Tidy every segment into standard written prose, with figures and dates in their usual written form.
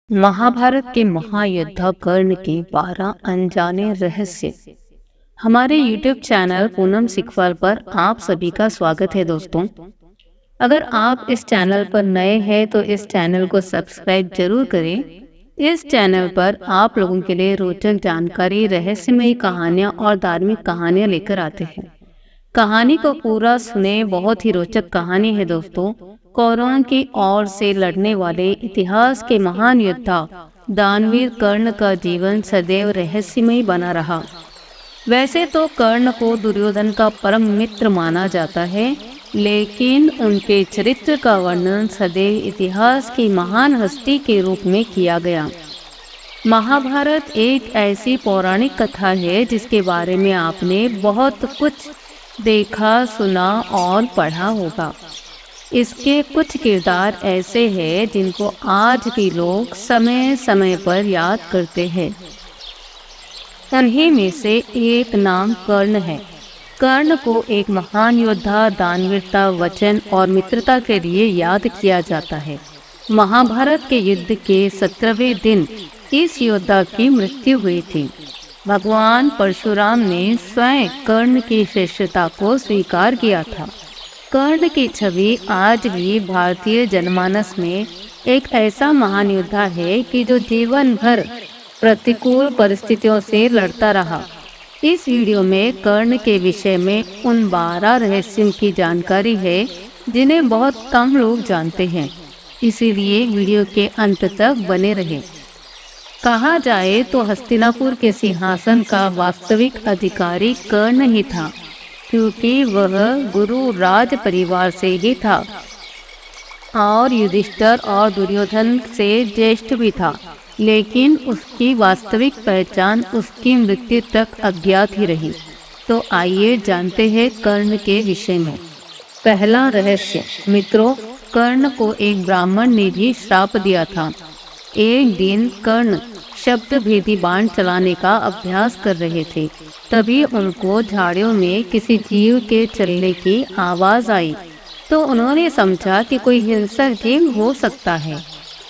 महाभारत के महायोद्धा कर्ण के 12 अनजाने रहस्य। हमारे YouTube चैनल पूनम सिखवाल पर आप सभी का स्वागत है दोस्तों। अगर आप इस चैनल पर नए हैं तो इस चैनल को सब्सक्राइब जरूर करें। इस चैनल पर आप लोगों के लिए रोचक जानकारी, रहस्यमयी कहानियाँ और धार्मिक कहानियाँ लेकर आते हैं। कहानी को पूरा सुने, बहुत ही रोचक कहानी है दोस्तों। कौरवों की ओर से लड़ने वाले इतिहास के महान योद्धा दानवीर कर्ण का जीवन सदैव रहस्यमय बना रहा। वैसे तो कर्ण को दुर्योधन का परम मित्र माना जाता है, लेकिन उनके चरित्र का वर्णन सदैव इतिहास की महान हस्ती के रूप में किया गया। महाभारत एक ऐसी पौराणिक कथा है जिसके बारे में आपने बहुत कुछ देखा, सुना और पढ़ा होगा। इसके कुछ किरदार ऐसे हैं जिनको आज भी लोग समय समय पर याद करते हैं। उन्हीं में से एक नाम कर्ण है। कर्ण को एक महान योद्धा, दानवीरता, वचन और मित्रता के लिए याद किया जाता है। महाभारत के युद्ध के 17वें दिन इस योद्धा की मृत्यु हुई थी। भगवान परशुराम ने स्वयं कर्ण की श्रेष्ठता को स्वीकार किया था। कर्ण की छवि आज भी भारतीय जनमानस में एक ऐसा महान योद्धा है कि जो जीवन भर प्रतिकूल परिस्थितियों से लड़ता रहा। इस वीडियो में कर्ण के विषय में उन 12 रहस्यों की जानकारी है जिन्हें बहुत कम लोग जानते हैं, इसीलिए वीडियो के अंत तक बने रहें। कहा जाए तो हस्तिनापुर के सिंहासन का वास्तविक अधिकारी कर्ण ही था, क्योंकि वह गुरु राज परिवार से ही था और युधिष्ठिर और दुर्योधन से ज्येष्ठ भी था, लेकिन उसकी वास्तविक पहचान उसकी मृत्यु तक अज्ञात ही रही। तो आइए जानते हैं कर्ण के विषय में। पहला रहस्य। मित्रों, कर्ण को एक ब्राह्मण ने भी श्राप दिया था। एक दिन कर्ण शब्द भेदी बाण चलाने का अभ्यास कर रहे थे, तभी उनको झाड़ियों में किसी जीव के चलने की आवाज आई। तो उन्होंने समझा कि कोई हिंसक जीव हो सकता है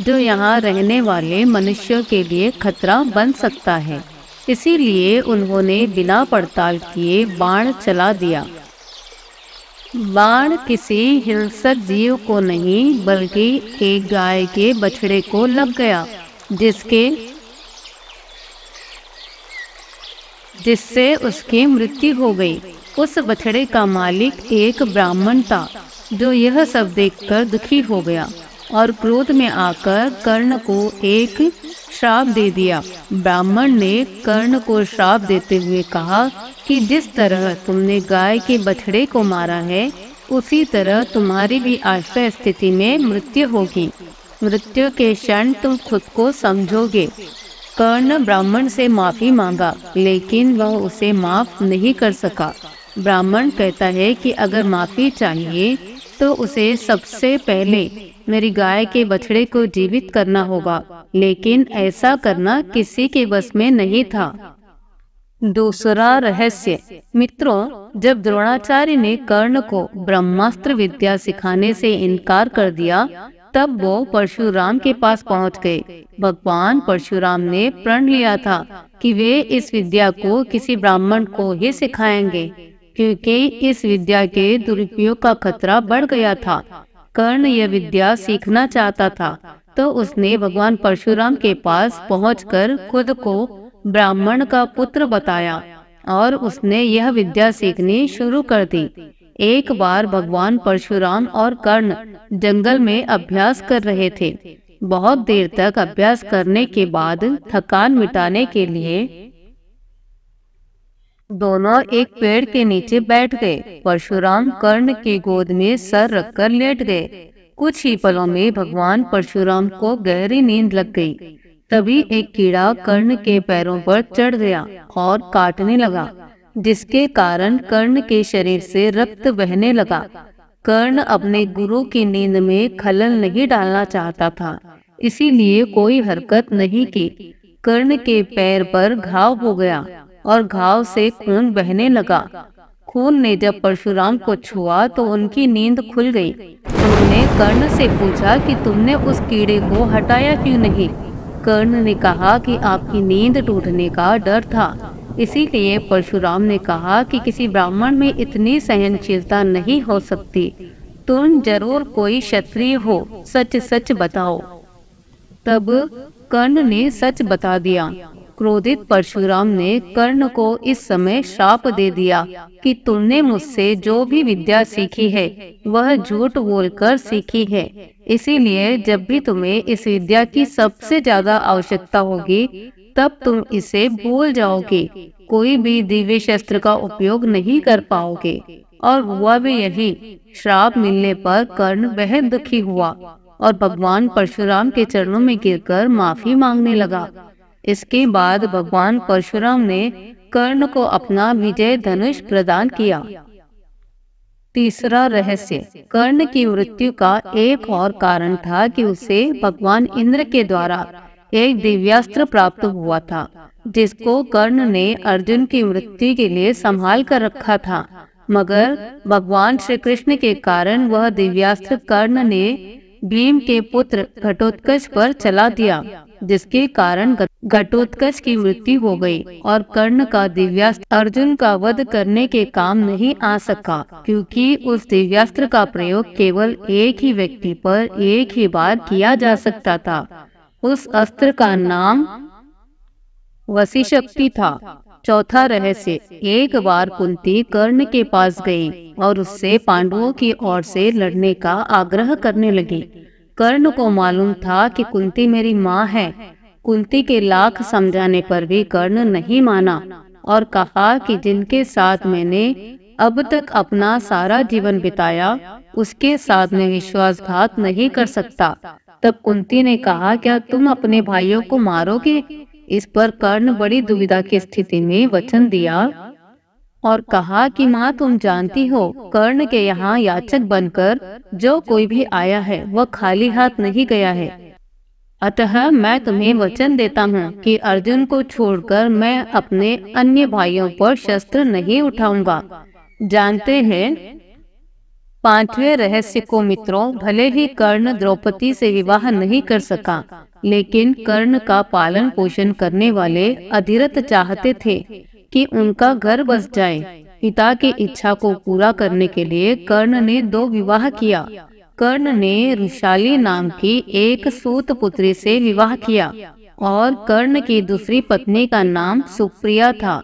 जो यहाँ रहने वाले मनुष्यों के लिए खतरा बन सकता है। इसीलिए उन्होंने बिना पड़ताल किए बाण चला दिया। बाण किसी हिंसक जीव को नहीं बल्कि एक गाय के बछड़े को लग गया, जिससे उसकी मृत्यु हो गई। उस बछड़े का मालिक एक ब्राह्मण था जो यह सब देखकर दुखी हो गया और क्रोध में आकर कर्ण को एक श्राप दे दिया। ब्राह्मण ने कर्ण को श्राप देते हुए कहा कि जिस तरह तुमने गाय के बछड़े को मारा है, उसी तरह तुम्हारी भी आश्रय स्थिति में मृत्यु होगी। मृत्यु के क्षण तुम खुद को समझोगे। कर्ण ब्राह्मण से माफी मांगा, लेकिन वह उसे माफ नहीं कर सका। ब्राह्मण कहता है कि अगर माफी चाहिए तो उसे सबसे पहले मेरी गाय के बछड़े को जीवित करना होगा, लेकिन ऐसा करना किसी के बस में नहीं था। दूसरा रहस्य। मित्रों, जब द्रोणाचार्य ने कर्ण को ब्रह्मास्त्र विद्या सिखाने से इनकार कर दिया, तब वो परशुराम के पास पहुंच गए। भगवान परशुराम ने प्रण लिया था कि वे इस विद्या को किसी ब्राह्मण को ही सिखाएंगे, क्योंकि इस विद्या के दुरुपयोग का खतरा बढ़ गया था। कर्ण यह विद्या सीखना चाहता था, तो उसने भगवान परशुराम के पास पहुंचकर खुद को ब्राह्मण का पुत्र बताया और उसने यह विद्या सीखनी शुरू कर दी। एक बार भगवान परशुराम और कर्ण जंगल में अभ्यास कर रहे थे। बहुत देर तक अभ्यास करने के बाद थकान मिटाने के लिए दोनों एक पेड़ के नीचे बैठ गए। परशुराम कर्ण की गोद में सर रखकर लेट गए। कुछ ही पलों में भगवान परशुराम को गहरी नींद लग गई। तभी एक कीड़ा कर्ण के पैरों पर चढ़ गया और काटने लगा, जिसके कारण कर्ण के शरीर से रक्त बहने लगा। कर्ण अपने गुरु की नींद में खलल नहीं डालना चाहता था, इसीलिए कोई हरकत नहीं की। कर्ण के पैर पर घाव हो गया और घाव से खून बहने लगा। खून ने जब परशुराम को छुआ तो उनकी नींद खुल गई। उन्होंने कर्ण से पूछा कि तुमने उस कीड़े को हटाया क्यों नहीं। कर्ण ने कहा कि आपकी नींद टूटने का डर था, इसीलिए परशुराम ने कहा कि किसी ब्राह्मण में इतनी सहनशीलता नहीं हो सकती। तुम जरूर कोई क्षत्रिय हो, सच सच बताओ। तब कर्ण ने सच बता दिया। क्रोधित परशुराम ने कर्ण को इस समय श्राप दे दिया कि तुमने मुझसे जो भी विद्या सीखी है वह झूठ बोलकर सीखी है, इसीलिए जब भी तुम्हें इस विद्या की सबसे ज्यादा आवश्यकता होगी तब तुम इसे भूल जाओगे, कोई भी दिव्य शस्त्र का उपयोग नहीं कर पाओगे। और हुआ भी यही। श्राप मिलने पर कर्ण बेहद दुखी हुआ और भगवान परशुराम के चरणों में गिरकर माफी मांगने लगा। इसके बाद भगवान परशुराम ने कर्ण को अपना विजय धनुष प्रदान किया। तीसरा रहस्य, कर्ण की मृत्यु का एक और कारण था कि उसे भगवान इंद्र के द्वारा एक दिव्यास्त्र प्राप्त हुआ था, जिसको कर्ण ने अर्जुन की मृत्यु के लिए संभाल कर रखा था। मगर भगवान श्री कृष्ण के कारण वह दिव्यास्त्र कर्ण ने भीम के पुत्र घटोत्कच पर चला दिया, जिसके कारण घटोत्कच की मृत्यु हो गई और कर्ण का दिव्यास्त्र अर्जुन का वध करने के काम नहीं आ सका, क्योंकि उस दिव्यास्त्र का प्रयोग केवल एक ही व्यक्ति पर एक ही बार किया जा सकता था। उस अस्त्र का नाम वसीशक्ति था। चौथा रहस्य, एक बार कुंती कर्ण के पास गई और उससे पांडवों की ओर से लड़ने का आग्रह करने लगी। कर्ण को मालूम था कि कुंती मेरी माँ है। कुंती के लाख समझाने पर भी कर्ण नहीं माना और कहा कि जिनके साथ मैंने अब तक अपना सारा जीवन बिताया उसके साथ मैं विश्वासघात नहीं कर सकता। तब कुंती ने कहा, क्या तुम अपने भाइयों को मारोगे? इस पर कर्ण बड़ी दुविधा की स्थिति में वचन दिया और कहा कि माँ तुम जानती हो, कर्ण के यहाँ याचक बनकर जो कोई भी आया है वह खाली हाथ नहीं गया है। अतः मैं तुम्हें वचन देता हूँ कि अर्जुन को छोड़कर मैं अपने अन्य भाइयों पर शस्त्र नहीं उठाऊंगा। जानते हैं पांचवें रहस्य को मित्रों, भले ही कर्ण द्रौपदी से विवाह नहीं कर सका, लेकिन कर्ण का पालन पोषण करने वाले अधिरथ चाहते थे कि उनका घर बस जाए। पिता की इच्छा को पूरा करने के लिए कर्ण ने 2 विवाह किया। कर्ण ने रुशाली नाम की एक सूत पुत्री से विवाह किया और कर्ण की दूसरी पत्नी का नाम सुप्रिया था।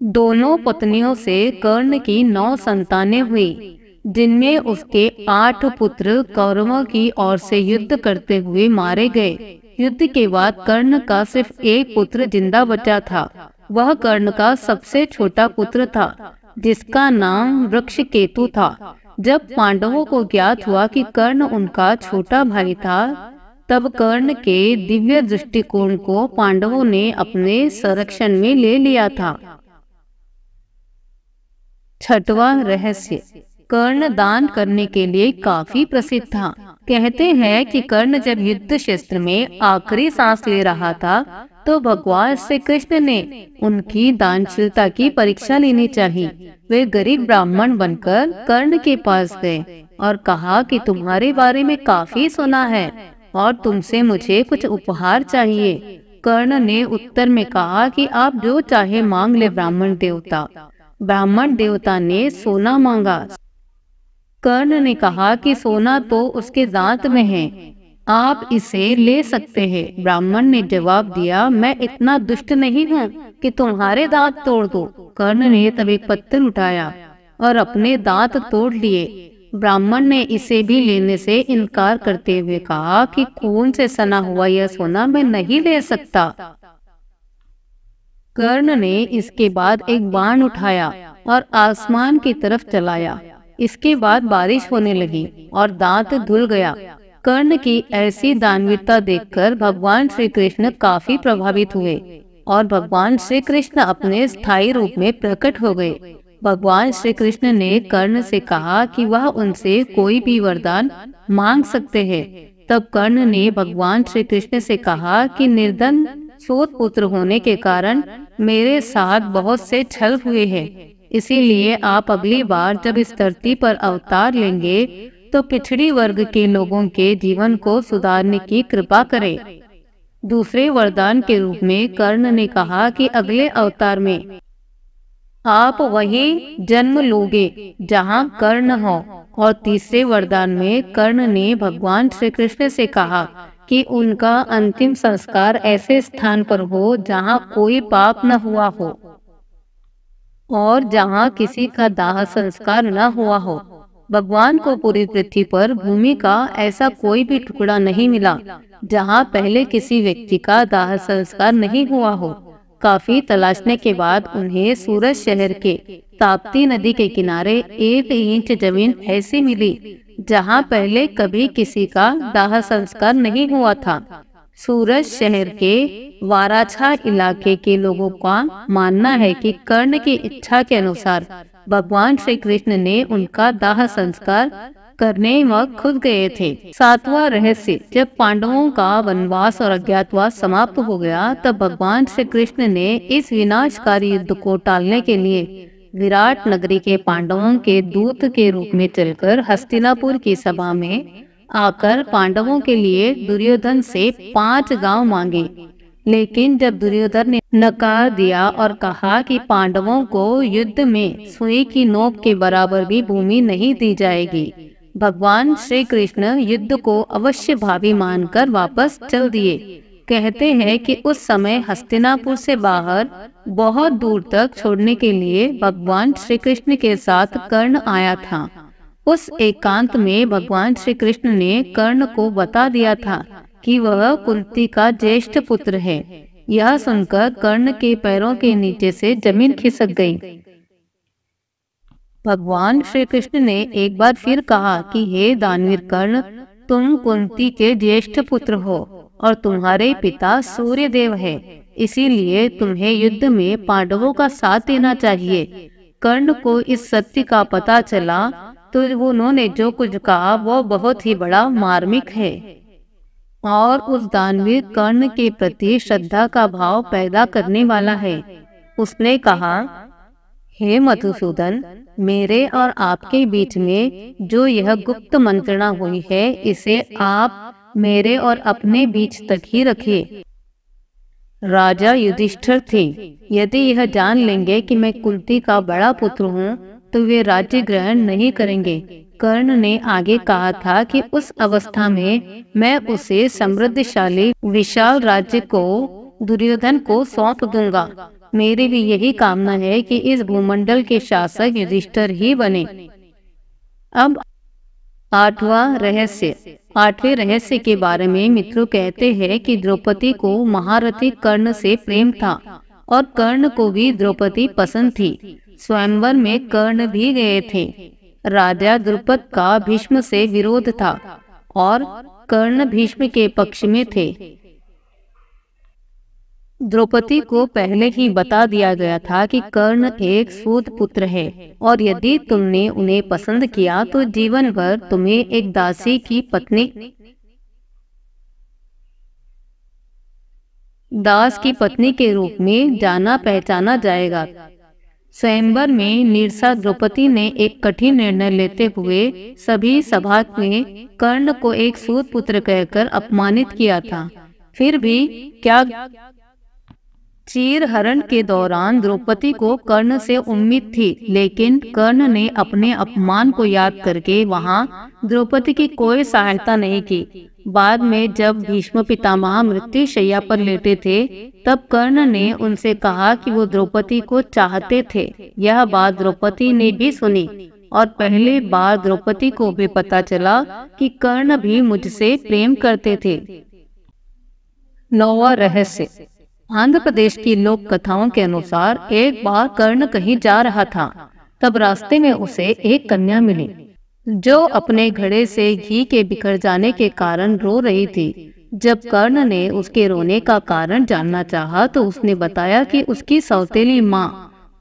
दोनों पत्नियों से कर्ण की 9 संतानें हुई, जिनमें उसके 8 पुत्र कौरवों की ओर से युद्ध करते हुए मारे गए। युद्ध के बाद कर्ण का सिर्फ एक पुत्र जिंदा बचा था। वह कर्ण का सबसे छोटा पुत्र था, जिसका नाम वृक्षकेतु था। जब पांडवों को ज्ञात हुआ कि कर्ण उनका छोटा भाई था, तब कर्ण के दिव्य दृष्टिकोण को पांडवों ने अपने संरक्षण में ले लिया था। छठवां रहस्य, कर्ण दान करने के लिए काफी प्रसिद्ध था। कहते हैं कि कर्ण जब युद्ध क्षेत्र में आखिरी सांस ले रहा था तो भगवान श्री कृष्ण ने उनकी दानशीलता की परीक्षा लेनी चाहिए। वे गरीब ब्राह्मण बनकर कर्ण के पास गए और कहा कि तुम्हारे बारे में काफी सुना है और तुमसे मुझे कुछ उपहार चाहिए। कर्ण ने उत्तर में कहा कि आप जो चाहे मांग ले ब्राह्मण देवता। ब्राह्मण देवता ने सोना मांगा। कर्ण ने कहा कि सोना तो उसके दांत में है, आप इसे ले सकते हैं। ब्राह्मण ने जवाब दिया, मैं इतना दुष्ट नहीं हूँ कि तुम्हारे दांत तोड़ दूं। कर्ण ने तब एक पत्थर उठाया और अपने दांत तोड़ लिए। ब्राह्मण ने इसे भी लेने से इनकार करते हुए कहा कि खून से सना हुआ यह सोना मैं नहीं ले सकता। कर्ण ने इसके बाद एक बाण उठाया और आसमान की तरफ चलाया। इसके बाद बारिश होने लगी और दांत धुल गया। कर्ण की ऐसी दानवीरता देखकर भगवान श्री कृष्ण काफी प्रभावित हुए और भगवान श्री कृष्ण अपने स्थायी रूप में प्रकट हो गए। भगवान श्री कृष्ण ने कर्ण से कहा कि वह उनसे कोई भी वरदान मांग सकते हैं। तब कर्ण ने भगवान श्री कृष्ण से कहा कि निर्धन सूत पुत्र होने के कारण मेरे साथ बहुत से छल हुए हैं, इसीलिए आप अगली बार जब इस धरती पर अवतार लेंगे तो पिछड़ी वर्ग के लोगों के जीवन को सुधारने की कृपा करें। दूसरे वरदान के रूप में कर्ण ने कहा कि अगले अवतार में आप वहीं जन्म लोगे जहां कर्ण हो। और तीसरे वरदान में कर्ण ने भगवान श्री कृष्ण से कहा कि उनका अंतिम संस्कार ऐसे स्थान पर हो जहां कोई पाप न हुआ हो और जहां किसी का दाह संस्कार न हुआ हो। भगवान को पूरी पृथ्वी पर भूमि का ऐसा कोई भी टुकड़ा नहीं मिला जहां पहले किसी व्यक्ति का दाह संस्कार नहीं हुआ हो। काफी तलाशने के बाद उन्हें सूरत शहर के ताप्ती नदी के किनारे 1 इंच जमीन ऐसी मिली जहां पहले कभी किसी का दाह संस्कार नहीं हुआ था। सूरत शहर के वाराछा इलाके के लोगों का मानना है कि कर्ण की इच्छा के अनुसार भगवान श्री कृष्ण ने उनका दाह संस्कार करने वह खुद गए थे। 7वां रहस्य, जब पांडवों का वनवास और अज्ञातवास समाप्त हो गया तब भगवान श्री कृष्ण ने इस विनाशकारी युद्ध को टालने के लिए विराट नगरी के पांडवों के दूत के रूप में चलकर हस्तिनापुर की सभा में आकर पांडवों के लिए दुर्योधन से 5 गांव मांगे। लेकिन जब दुर्योधन ने नकार दिया और कहा कि पांडवों को युद्ध में सुई की नोक के बराबर भी भूमि नहीं दी जाएगी, भगवान श्री कृष्ण युद्ध को अवश्य भावी मानकर वापस चल दिए। कहते हैं कि उस समय हस्तिनापुर से बाहर बहुत दूर तक छोड़ने के लिए भगवान श्री कृष्ण के साथ कर्ण आया था। उस एकांत में भगवान श्री कृष्ण ने कर्ण को बता दिया था कि वह कुंती का ज्येष्ठ पुत्र है। यह सुनकर कर्ण के पैरों के नीचे से जमीन खिसक गई। भगवान श्री कृष्ण ने एक बार फिर कहा कि हे दानवीर कर्ण, तुम कुंती के ज्येष्ठ पुत्र हो और तुम्हारे पिता सूर्यदेव है, इसीलिए तुम्हें युद्ध में पांडवों का साथ देना चाहिए। कर्ण को इस सत्य का पता चला तो उन्होंने जो कुछ कहा वो बहुत ही बड़ा मार्मिक है और उस दानवीर कर्ण के प्रति श्रद्धा का भाव पैदा करने वाला है। उसने कहा, हे मधुसूदन, मेरे और आपके बीच में जो यह गुप्त मंत्रणा हुई है इसे आप मेरे और अपने बीच तक ही रखिए। राजा युधिष्ठिर थे, यदि यह जान लेंगे कि मैं कुंती का बड़ा पुत्र हूँ तो वे राज्य ग्रहण नहीं करेंगे। कर्ण ने आगे कहा था कि उस अवस्था में मैं उसे समृद्धशाली विशाल राज्य को दुर्योधन को सौंप दूंगा। मेरी भी यही कामना है कि इस भूमंडल के शासक युधिष्ठिर ही बने। अब 8वां रहस्य। 8वें रहस्य के बारे में मित्रों कहते हैं कि द्रौपदी को महारथी कर्ण से प्रेम था और कर्ण को भी द्रौपदी पसंद थी। स्वयंवर में कर्ण भी गए थे। राजा द्रुपद का भीष्म से विरोध था और कर्ण भीष्म के पक्ष में थे। द्रौपदी को पहले ही बता दिया गया था कि कर्ण एक सूत पुत्र है और यदि तुमने उन्हें पसंद किया तो जीवन भर तुम्हें एक दासी की पत्नी दास की पत्नी के रूप में जाना पहचाना जाएगा। स्वयंवर में निरसा द्रौपदी ने एक कठिन निर्णय लेते हुए सभी सभा में कर्ण को एक सूत पुत्र कहकर अपमानित किया था। फिर भी क्या चीर हरण के दौरान द्रौपदी को कर्ण से उम्मीद थी, लेकिन कर्ण ने अपने अपमान को याद करके वहां द्रौपदी की कोई सहायता नहीं की। बाद में जब भीष्म पितामह मृत्यु शैया पर लेटे थे तब कर्ण ने उनसे कहा कि वो द्रौपदी को चाहते थे। यह बात द्रौपदी ने भी सुनी और पहली बार द्रौपदी को भी पता चला कि कर्ण भी मुझसे प्रेम करते थे। 9वां रहस्य। आंध्र प्रदेश की लोक कथाओं के अनुसार एक बार कर्ण कहीं जा रहा था, तब रास्ते में उसे एक कन्या मिली जो अपने घड़े से घी के बिखर जाने के कारण रो रही थी। जब कर्ण ने उसके रोने का कारण जानना चाहा तो उसने बताया कि उसकी सौतेली माँ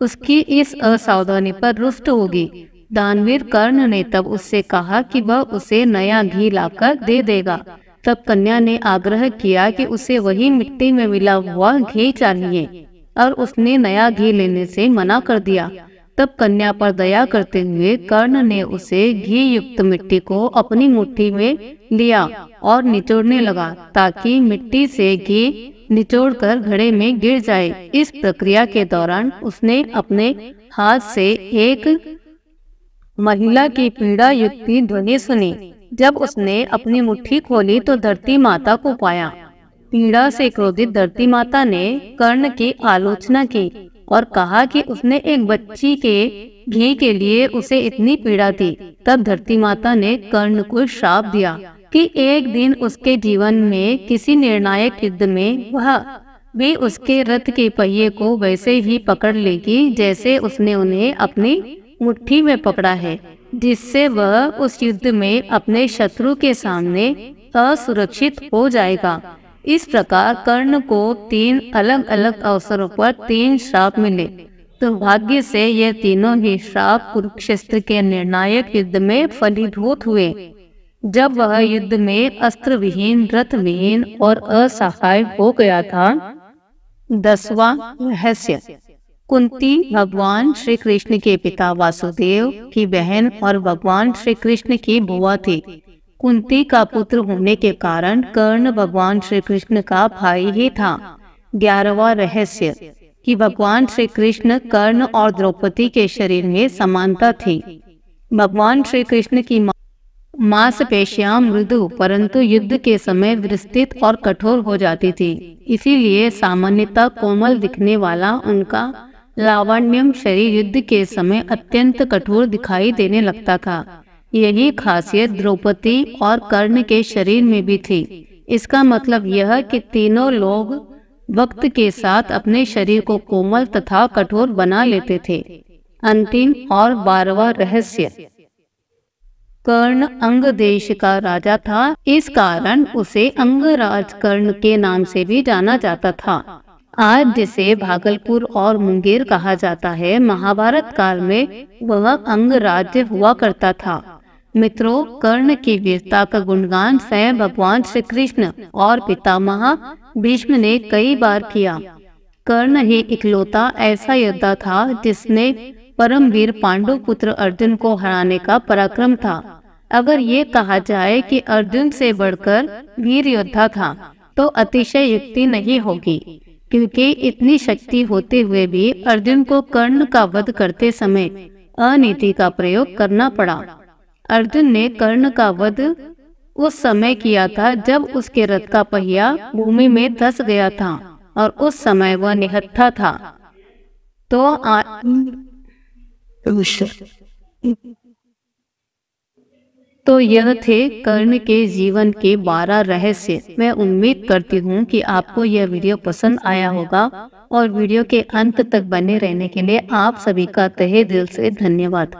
उसकी इस असावधानी पर रुष्ट होगी। दानवीर कर्ण ने तब उससे कहा कि वह उसे नया घी लाकर दे देगा। तब कन्या ने आग्रह किया कि उसे वही मिट्टी में मिला हुआ घी चाहिए और उसने नया घी लेने से मना कर दिया। तब कन्या पर दया करते हुए कर्ण ने उसे घी युक्त मिट्टी को अपनी मुट्ठी में लिया और निचोड़ने लगा ताकि मिट्टी से घी निचोड़कर घड़े में गिर जाए। इस प्रक्रिया के दौरान उसने अपने हाथ से एक महिला की पीड़ा युक्त ध्वनि सुनी। जब उसने अपनी मुट्ठी खोली तो धरती माता को पाया। पीड़ा से क्रोधित धरती माता ने कर्ण की आलोचना की और कहा कि उसने एक बच्ची के घी के लिए उसे इतनी पीड़ा दी। तब धरती माता ने कर्ण को श्राप दिया कि एक दिन उसके जीवन में किसी निर्णायक युद्ध में वह भी उसके रथ के पहिए को वैसे ही पकड़ लेगी जैसे उसने उन्हें अपनी मुट्ठी में पकड़ा है, जिससे वह उस युद्ध में अपने शत्रु के सामने असुरक्षित हो जाएगा। इस प्रकार कर्ण को 3 अलग अलग अवसरों पर 3 श्राप मिले। दुर्भाग्य से ये तीनों ही श्राप कुरुक्षेत्र के निर्णायक युद्ध में फलीभूत हुए, जब वह युद्ध में अस्त्र विहीन, रथ विहीन और असहाय हो गया था। 10वां रहस्य। कुंती भगवान श्री कृष्ण के पिता वासुदेव की बहन और भगवान श्री कृष्ण की बुआ थी। कुंती का पुत्र होने के कारण कर्ण भगवान श्री कृष्ण का भाई ही था। 11वां रहस्य कि भगवान श्री कृष्ण कर्ण और द्रौपदी के शरीर में समानता थी। भगवान श्री कृष्ण की मांसपेशियां मृदु परंतु युद्ध के समय विस्तृत और कठोर हो जाती थी, इसीलिए सामान्यतः कोमल दिखने वाला उनका लावण्यम शरीर युद्ध के समय अत्यंत कठोर दिखाई देने लगता था। यही खासियत द्रौपदी और कर्ण के शरीर में भी थी। इसका मतलब यह कि तीनों लोग वक्त के साथ अपने शरीर को कोमल तथा कठोर बना लेते थे। अंतिम और 12वां रहस्य। कर्ण अंग देश का राजा था, इस कारण उसे अंगराज कर्ण के नाम से भी जाना जाता था। आज जिसे भागलपुर और मुंगेर कहा जाता है, महाभारत काल में वह अंगराज्य हुआ करता था। मित्रों, कर्ण की वीरता का गुणगान स्वयं भगवान श्री कृष्ण और पितामह भीष्म ने कई बार किया। कर्ण ही इकलौता ऐसा योद्धा था जिसने परम वीर पांडु पुत्र अर्जुन को हराने का पराक्रम था। अगर ये कहा जाए कि अर्जुन से बढ़कर वीर योद्धा था तो अतिशय युक्ति नहीं होगी, क्योंकि इतनी शक्ति होते हुए भी अर्जुन को कर्ण का वध करते समय अनीति का प्रयोग करना पड़ा। अर्जुन ने कर्ण का वध उस समय किया था जब उसके रथ का पहिया भूमि में धंस गया था और उस समय वह निहत्था था। तो यह थे कर्ण के जीवन के 12 रहस्य। मैं उम्मीद करती हूँ कि आपको यह वीडियो पसंद आया होगा और वीडियो के अंत तक बने रहने के लिए आप सभी का तहे दिल से धन्यवाद।